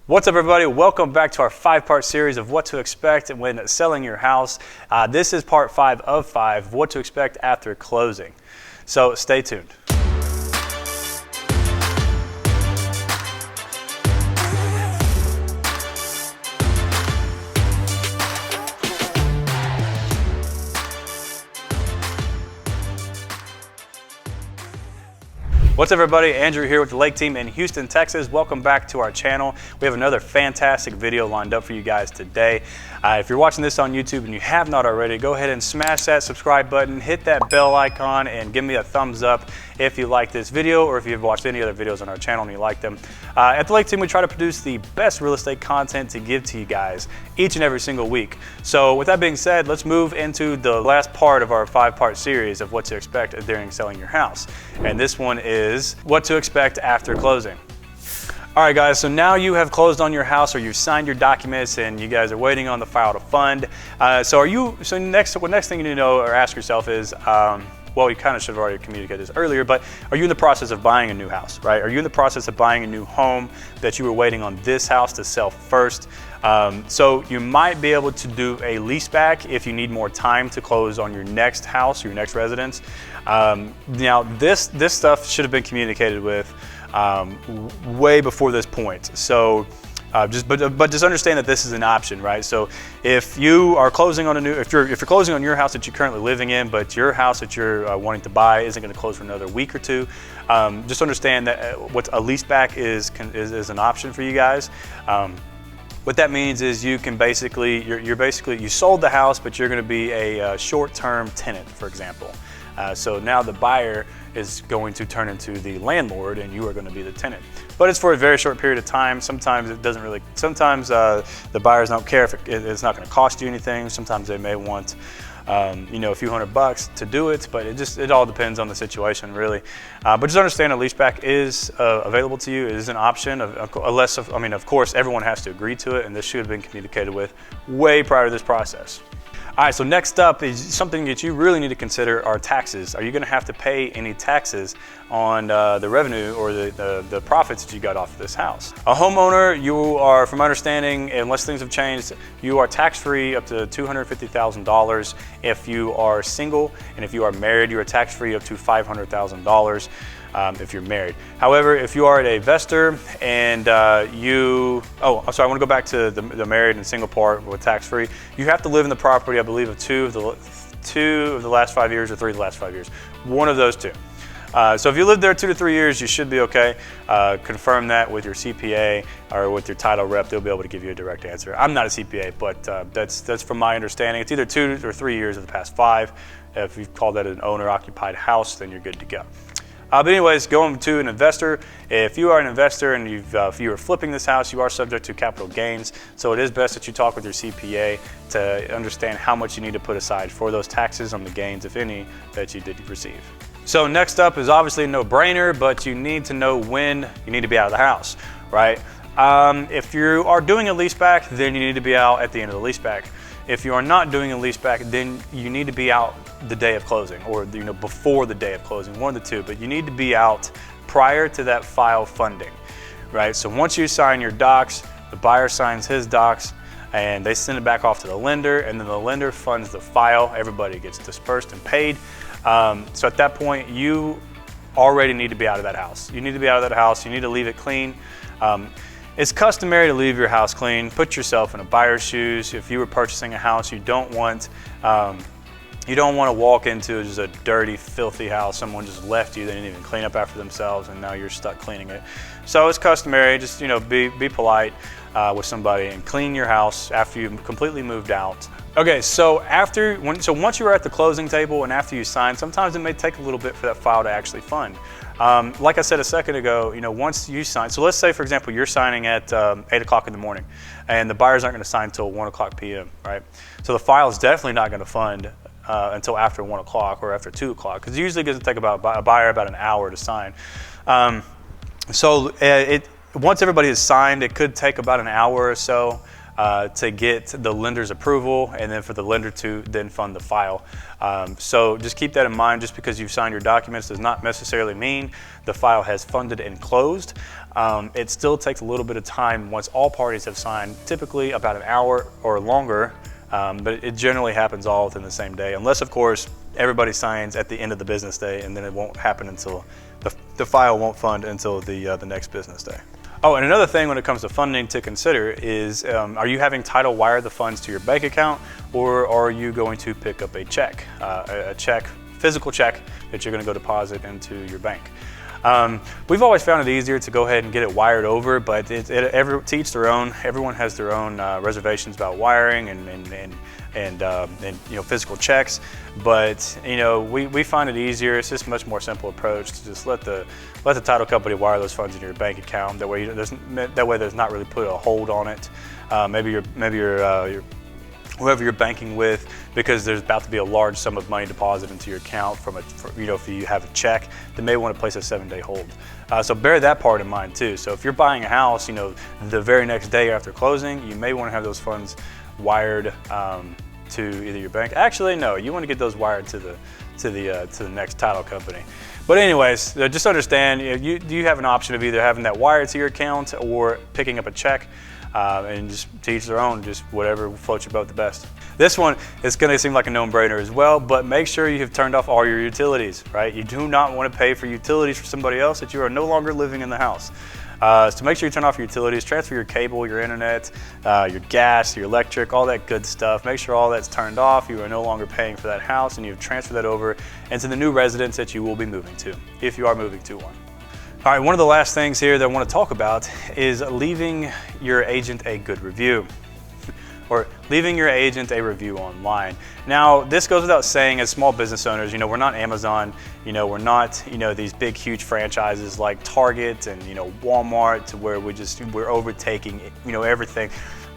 What's up, everybody? Welcome back to our 5-part series of what to expect when selling your house. This is part 5 of 5, what to expect after closing. So stay tuned. What's up, everybody? Andrew here with the Lake Team in Houston, Texas. Welcome back to our channel. We have another fantastic video lined up for you guys today. If you're watching this on YouTube and you have not already, go ahead and smash that subscribe button, hit that bell icon, and give me a thumbs up if you like this video or if you've watched any other videos on our channel and you like them. At the Lake Team, we try to produce the best real estate content to give to you guys each and every single week. So with that being said, let's move into the last part of our 5-part series of what to expect during selling your house. And this one is what to expect after closing. All right, guys, so now you have closed on your house or you've signed your documents and you guys are waiting on the file to fund. So next thing you need to know or ask yourself is, well, you kind of should have already communicated this earlier, but are you in the process of buying a new house, right? Are you in the process of buying a new home that you were waiting on this house to sell first? So you might be able to do a leaseback if you need more time to close on your next house or your next residence. Now, this stuff should have been communicated with way before this point. So but just understand that this is an option, right? So if you are closing on if you're closing on your house that you're currently living in, but your house that you're wanting to buy isn't going to close for another week or two, just understand that what a leaseback is an option for you guys. What that means is you can you sold the house, but you're going to be a short-term tenant, for example. So now the buyer is going to turn into the landlord and you are going to be the tenant. But it's for a very short period of time. Sometimes it doesn't really, sometimes the buyers don't care if it's not going to cost you anything. Sometimes they may want a few $100 to do it, but it all depends on the situation, really. But just understand a leaseback is available to you. It is an option, of course, everyone has to agree to it, and this should have been communicated with way prior to this process. All right, so next up is something that you really need to consider are taxes. Are you gonna have to pay any taxes on the revenue or the profits that you got off of this house? A homeowner, you are, from my understanding, unless things have changed, you are tax-free up to $250,000. If you are single, and if you are married, you are tax-free up to $500,000. If you're married. However, if you are an investor and I'm sorry, I want to go back to the married and single part with tax-free. You have to live in the property, I believe, of two of the last 5 years or 3 of the last 5 years. One of those two. So if you live there 2 to 3 years, you should be okay. Confirm that with your CPA or with your title rep. They'll be able to give you a direct answer. I'm not a CPA, but that's from my understanding. It's either 2 or 3 years of the past 5. If you call that an owner-occupied house, then you're good to go. But anyways, going to an investor. If you are an investor and if you are flipping this house, you are subject to capital gains. So it is best that you talk with your CPA to understand how much you need to put aside for those taxes on the gains, if any, that you did receive. So next up is obviously a no-brainer, but you need to know when you need to be out of the house, right? If you are doing a leaseback, then you need to be out at the end of the leaseback. If you are not doing a leaseback, then you need to be out the day of closing, or before the day of closing, one of the two. But you need to be out prior to that file funding, right? So once you sign your docs, the buyer signs his docs, and they send it back off to the lender, and then the lender funds the file. Everybody gets dispersed and paid. So at that point, you already need to be out of that house. You need to be out of that house. You need to leave it clean. It's customary to leave your house clean. Put yourself in a buyer's shoes. If you were purchasing a house, you don't want to walk into just a dirty, filthy house. Someone just left you. They didn't even clean up after themselves, and now you're stuck cleaning it. So it's customary. Just be polite with somebody and clean your house after you've completely moved out. Okay, so once you're at the closing table and after you sign, sometimes it may take a little bit for that file to actually fund. Like I said a second ago, once you sign, so let's say, for example, you're signing at 8 o'clock in the morning and the buyers aren't going to sign until 1 o'clock p.m., right? So the file is definitely not going to fund until after 1 o'clock or after 2 o'clock, because it usually going to take a buyer about an hour to sign. Once everybody is signed, it could take about an hour or so to get the lender's approval, and then for the lender to then fund the file. So just keep that in mind. Just because you've signed your documents does not necessarily mean the file has funded and closed. It still takes a little bit of time once all parties have signed, typically about an hour or longer, but it generally happens all within the same day, unless of course everybody signs at the end of the business day, and then it won't happen until the file won't fund until the next business day. Oh, and another thing when it comes to funding to consider is, are you having title wire the funds to your bank account, or are you going to pick up a check, physical check that you're going to go deposit into your bank? We've always found it easier to go ahead and get it wired over, but to each their own. Everyone has their own reservations about wiring and physical checks. But we find it easier. It's just a much more simple approach to just let the title company wire those funds into your bank account. That way, there's not really put a hold on it. Maybe your whoever you're banking with, because there's about to be a large sum of money deposited into your account if you have a check, they may want to place a 7-day hold. So bear that part in mind too. So if you're buying a house, the very next day after closing, you may want to have those funds wired to either your bank. Actually, no, you want to get those wired to the next title company. But anyways, just understand, you have an option of either having that wired to your account or picking up a check. And just to each their own, just whatever floats your boat the best. This one is going to seem like a no-brainer as well, but make sure you have turned off all your utilities, right? You do not want to pay for utilities for somebody else that you are no longer living in the house. So make sure you turn off your utilities, transfer your cable, your internet, your gas, your electric, all that good stuff. Make sure all that's turned off. You are no longer paying for that house, and you've transferred that over into the new residence that you will be moving to, if you are moving to one. All right, one of the last things here that I want to talk about is leaving your agent a good review, or leaving your agent a review online. Now, this goes without saying, as small business owners, we're not Amazon, we're not, these big, huge franchises like Target and, Walmart, to where we're overtaking, everything.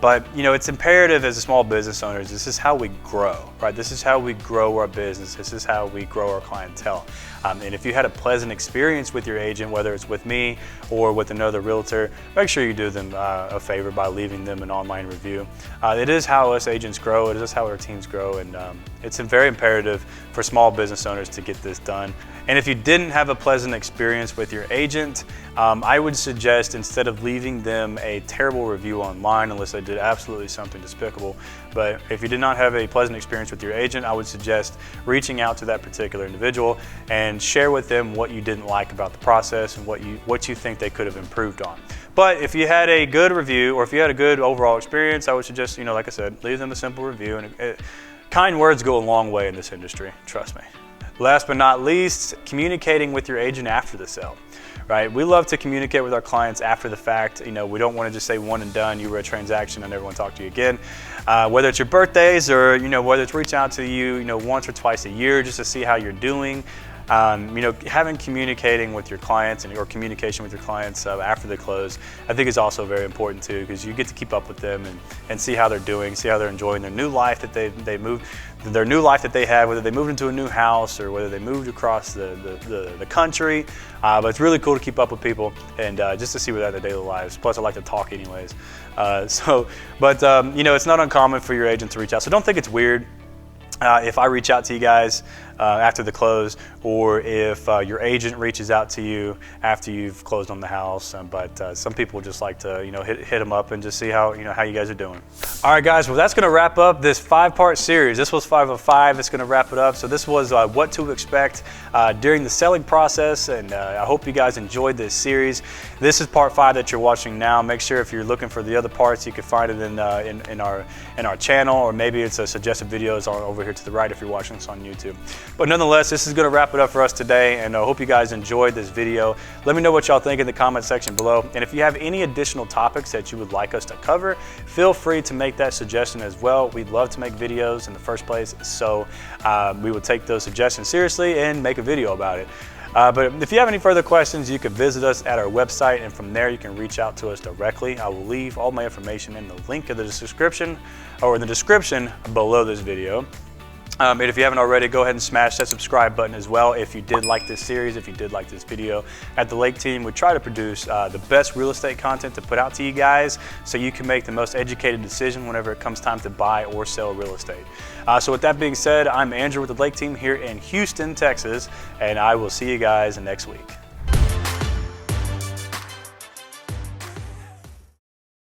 But, it's imperative as a small business owners, this is how we grow, right? This is how we grow our business. This is how we grow our clientele. And if you had a pleasant experience with your agent, whether it's with me or with another realtor, make sure you do them a favor by leaving them an online review. It is how us agents grow. It is how our teams grow. And it's very imperative for small business owners to get this done. And if you didn't have a pleasant experience with your agent, I would suggest, instead of leaving them a terrible review online, unless they did absolutely something despicable, but if you did not have a pleasant experience with your agent, I would suggest reaching out to that particular individual and share with them what you didn't like about the process and what you think they could have improved on. But if you had a good review, or if you had a good overall experience, I would suggest, like I said, leave them a simple review. And kind words go a long way in this industry, trust me. Last but not least, communicating with your agent after the sale, right? We love to communicate with our clients after the fact. We don't want to just say one and done, you were a transaction and never want to talk to you again. Whether it's your birthdays or, whether it's reach out to you, once or twice a year just to see how you're doing. Having communicating with your clients or communication with your clients after the close, I think is also very important too, because you get to keep up with them and see how they're doing, see how they're enjoying their new life that they moved, their new life that they have, whether they moved into a new house or whether they moved across the country. But it's really cool to keep up with people and just to see what they're in their daily lives. Plus, I like to talk anyways. It's not uncommon for your agent to reach out, so don't think it's weird if I reach out to you guys after the close, or if your agent reaches out to you after you've closed on the house. But some people just like to, hit them up and just see how you guys are doing. All right, guys. Well, that's going to wrap up this 5-part series. This was 5 of 5. It's going to wrap it up. So this was what to expect during the selling process, and I hope you guys enjoyed this series. This is part 5 that you're watching now. Make sure if you're looking for the other parts, you can find it in our channel, or maybe it's a suggested videos over here to the right if you're watching this on YouTube. But nonetheless, this is going to wrap it up for us today, and I hope you guys enjoyed this video. Let me know what y'all think in the comment section below, and if you have any additional topics that you would like us to cover, feel free to make that suggestion as well. We'd love to make videos in the first place, so we will take those suggestions seriously and make a video about it. But if you have any further questions, you can visit us at our website, and from there you can reach out to us directly. I will leave all my information in the link of the description, or in the description below this video. And if you haven't already, go ahead and smash that subscribe button as well. If you did like this series, if you did like this video, at the Lake Team, we try to produce the best real estate content to put out to you guys so you can make the most educated decision whenever it comes time to buy or sell real estate. So with that being said, I'm Andrew with the Lake Team here in Houston, Texas, and I will see you guys next week.